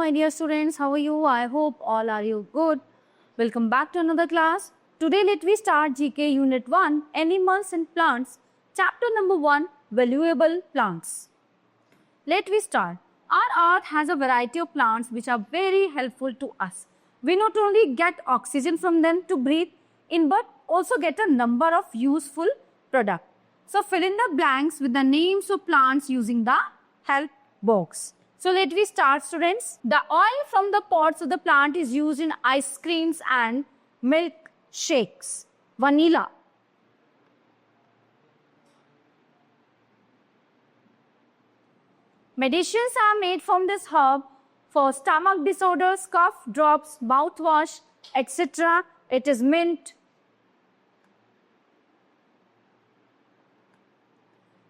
my dear students. How are you? I hope all are you good. Welcome back to another class. Today let we start GK Unit 1, Animals and Plants, Chapter number 1, Valuable Plants. Let we start. Our earth has a variety of plants which are very helpful to us. We not only get oxygen from them to breathe in, but also get a number of useful products. So fill in the blanks with the names of plants using the help box. So let we start, students. The oil from the pods of the plant is used in ice creams and milk shakes. Vanilla. Medicines are made from this herb for stomach disorders, cough drops, mouthwash, etc. It is mint.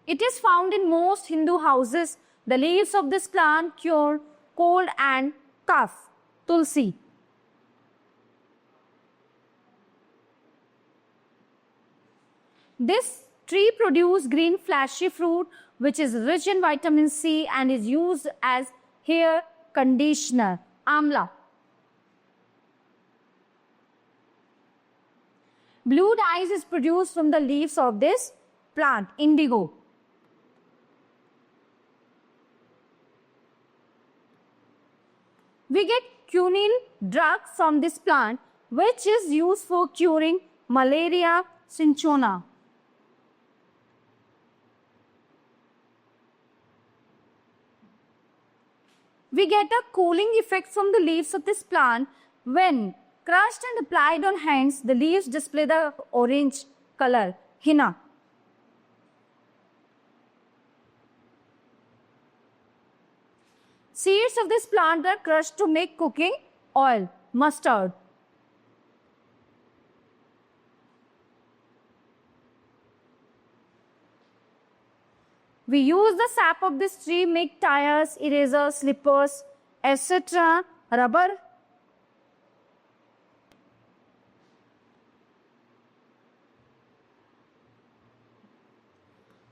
It is found in most Hindu houses. The leaves of this plant cure cold and cough. Tulsi. This tree produces green fleshy fruit which is rich in vitamin C and is used as hair conditioner. Amla. Blue dyes is produced from the leaves of this plant. Indigo. We get quinine drug from this plant which is used for curing malaria, cinchona. We get a cooling effect from the leaves of this plant. When crushed and applied on hands, the leaves display the orange color. Henna. Seeds of this plant are crushed to make cooking oil. Mustard. We use the sap of this tree make tires, erasers, slippers, etc. Rubber.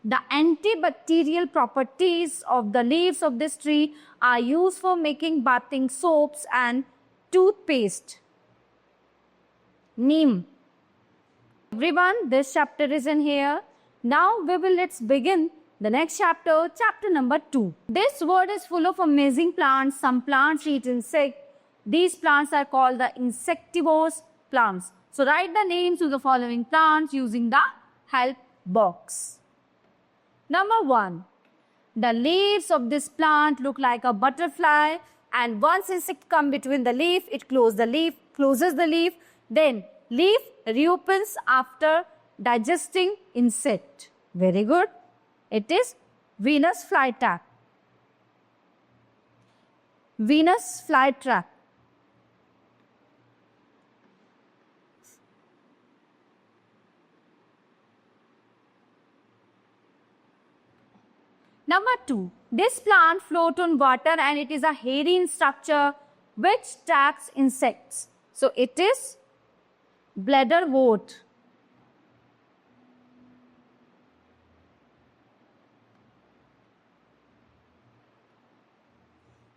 The antibacterial properties of the leaves of this tree are used for making bathing soaps and toothpaste. Neem. Everyone, this chapter is in here. Now let's begin the next chapter, chapter number 2. This world is full of amazing plants. Some plants eat insects. These plants are called the insectivorous plants. So write the names of the following plants using the help box. Number 1. The leaves of this plant look like a butterfly, and once insect come between the leaf, it closes the leaf. Then leaf reopens after digesting insect. Very good. It is Venus flytrap. Venus flytrap. Number 2. This plant floats on water and it is a hairy in structure which attacks insects. So it is bladderwort.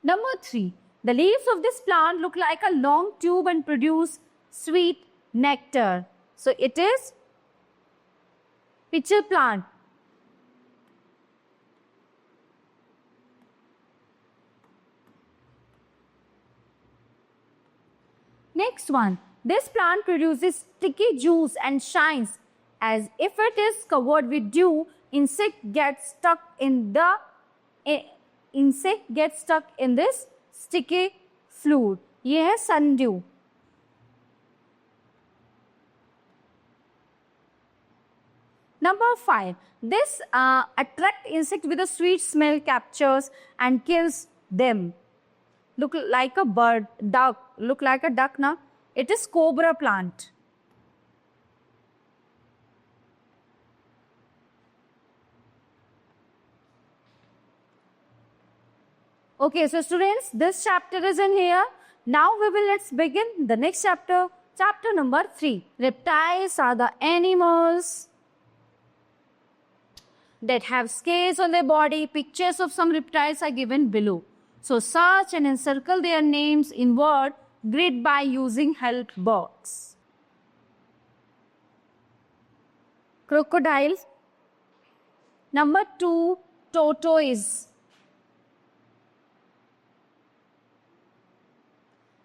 Number 3. The leaves of this plant look like a long tube and produce sweet nectar. So it is pitcher plant. Next one. This plant produces sticky juice and shines as if it is covered with dew. Insect gets stuck in this sticky fluid. ये है sundew. Number 5. This attract insect with a sweet smell, captures and kills them. Look like a bird, duck. Look like a duck, na? It is cobra plant. Okay, so students, this chapter is in here. Now let's begin the next chapter, chapter number 3. Reptiles are the animals that have scales on their body. Pictures of some reptiles are given below. So search and encircle their names in word grid by using help box. Crocodile. Number 2, tortoise.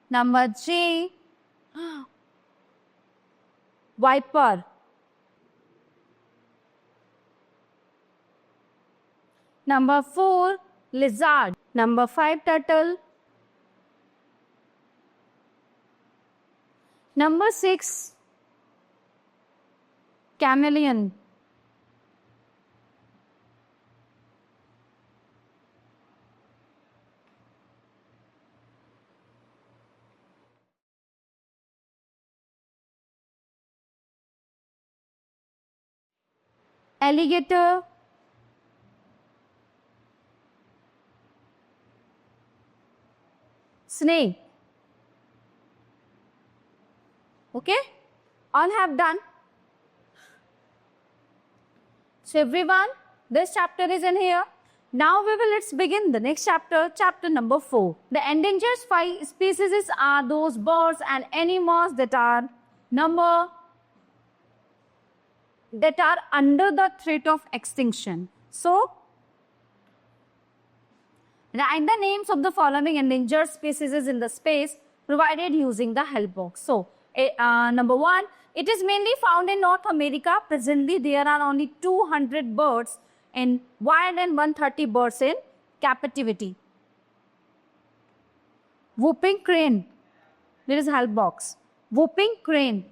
Number 3, viper. Number 4, lizard. Number 5, turtle. Number 6, chameleon. Alligator. Snake. Okay? All have done. So everyone, this chapter is in here. Now let's begin the next chapter, chapter number 4. The endangered species are those birds and animals that are under the threat of extinction. So, write the names of the following endangered species in the space provided using the help box. So, number 1, it is mainly found in North America. Presently, there are only 200 birds in wild and 130 birds in captivity. Whooping crane. There is help box. Whooping crane.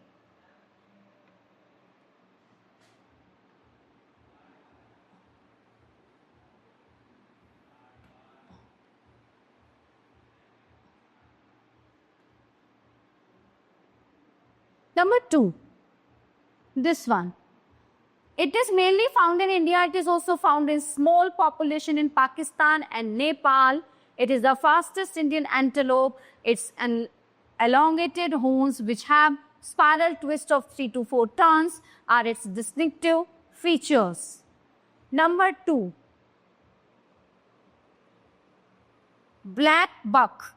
Number 2, this one. It is mainly found in India. It is also found in small population in Pakistan and Nepal. It is the fastest Indian antelope. It's an elongated horns which have spiral twist of 3 to 4 turns are its distinctive features. Number 2, black buck.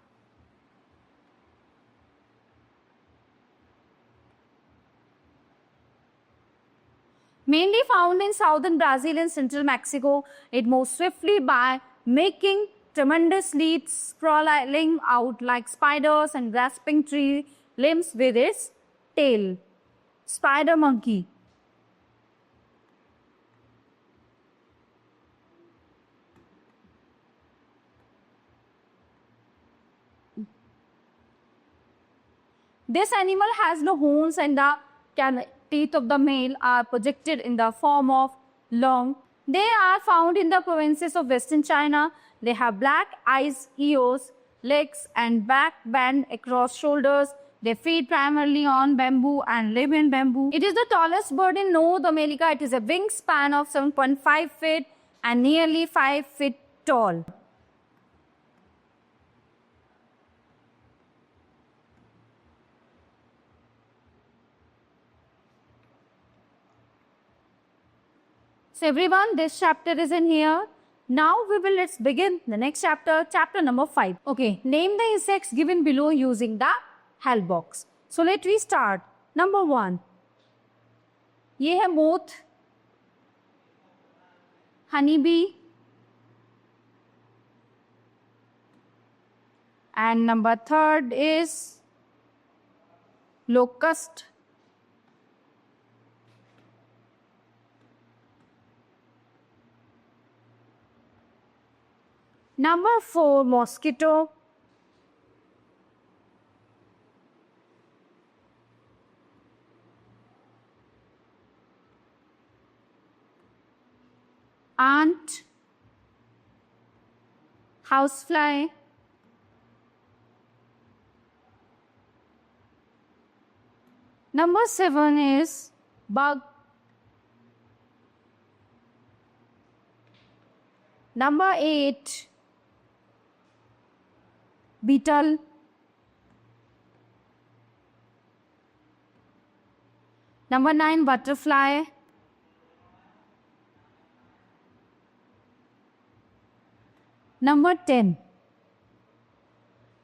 Mainly found in southern Brazil and central Mexico, it moves swiftly by making tremendous leaps, sprawling out like spiders and grasping tree limbs with its tail. Spider monkey. This animal has no horns and the teeth of the male are projected in the form of long. They are found in the provinces of western China. They have black eyes, ears, legs and back band across shoulders. They feed primarily on bamboo and live in bamboo. It is the tallest bird in North America. It is a wingspan of 7.5 feet and nearly 5 feet tall. So everyone, this chapter is in here. Now let's begin the next chapter, chapter number 5. Okay, name the insects given below using the help box. So let we start. Number 1. ये है moth, honeybee, and number 3rd is locust. Number 4, mosquito. Ant, housefly, number 7 is bug. Number 8, beetle. Number 9, butterfly. Number 10,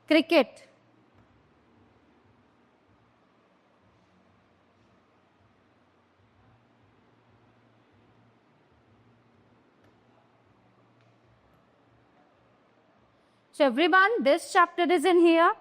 cricket, so everyone, this chapter is in here.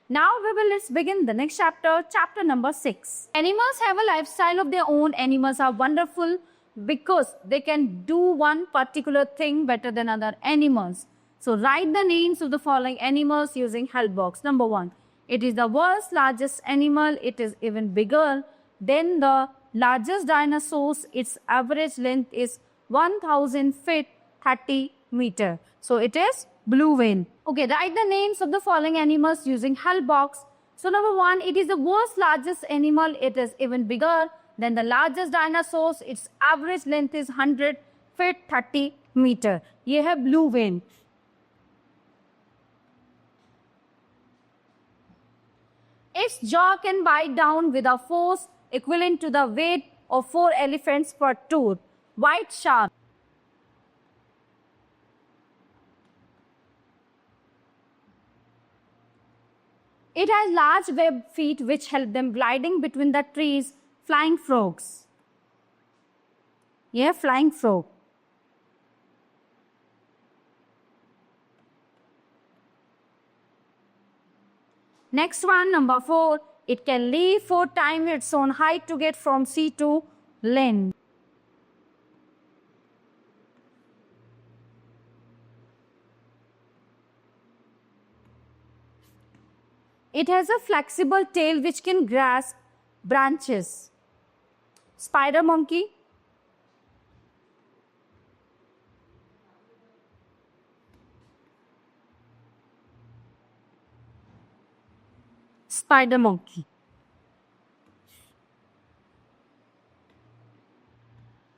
Now let's begin the next chapter, chapter number 6. Animals have a lifestyle of their own. Animals are wonderful because they can do one particular thing better than other animals. So write the names of the following animals using help box. Number 1, it is the world's largest animal. It is even bigger than the largest dinosaurs. Its average length is 1000 feet, 30 meter. So it is blue whale. Okay, write the names of the following animals using help box. So number 1, it is the world's largest animal. It is even bigger than the largest dinosaurs. Its average length is 100 feet, 30 meter. ये है blue whale. Its jaw can bite down with a force equivalent to the weight of 4 elephants per tooth. White shark. It has large webbed feet which help them gliding between the trees. Flying frogs. Yeah, flying frog. Next one, number 4. It can leap 4 times its own height to get from sea to land. It has a flexible tail which can grasp branches. Spider monkey. Spider monkey.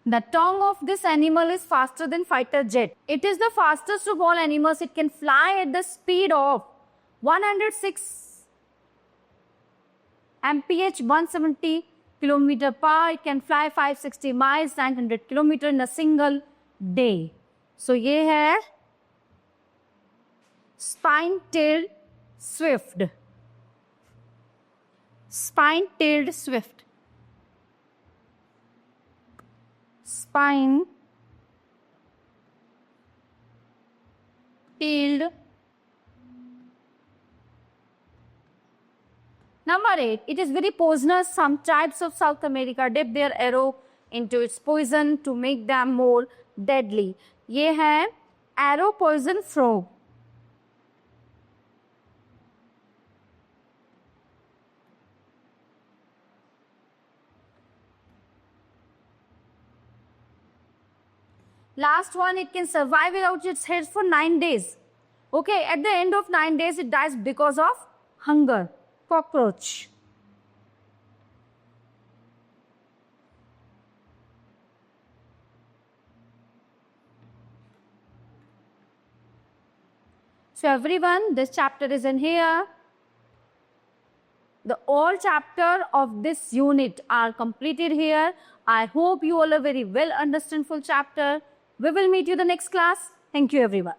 The tongue of this animal is faster than fighter jet. It is the fastest of all animals. It can fly at the speed of 106 mph, 170 km per hour. It can fly 560 miles, 900 km in a single day. So ये है spine-tailed swift. Spine-tailed swift. Spine-tailed. Number 8, it is very poisonous. Some tribes of South America dip their arrow into its poison to make them more deadly. ये है arrow poison frog. Last one, it can survive without its head for 9 days. Okay, at the end of 9 days, it dies because of hunger. Cockroach. So everyone, this chapter is in here. The all chapter of this unit are completed here. I hope you all are very well understand full chapter. We will meet you the next class. Thank you everyone.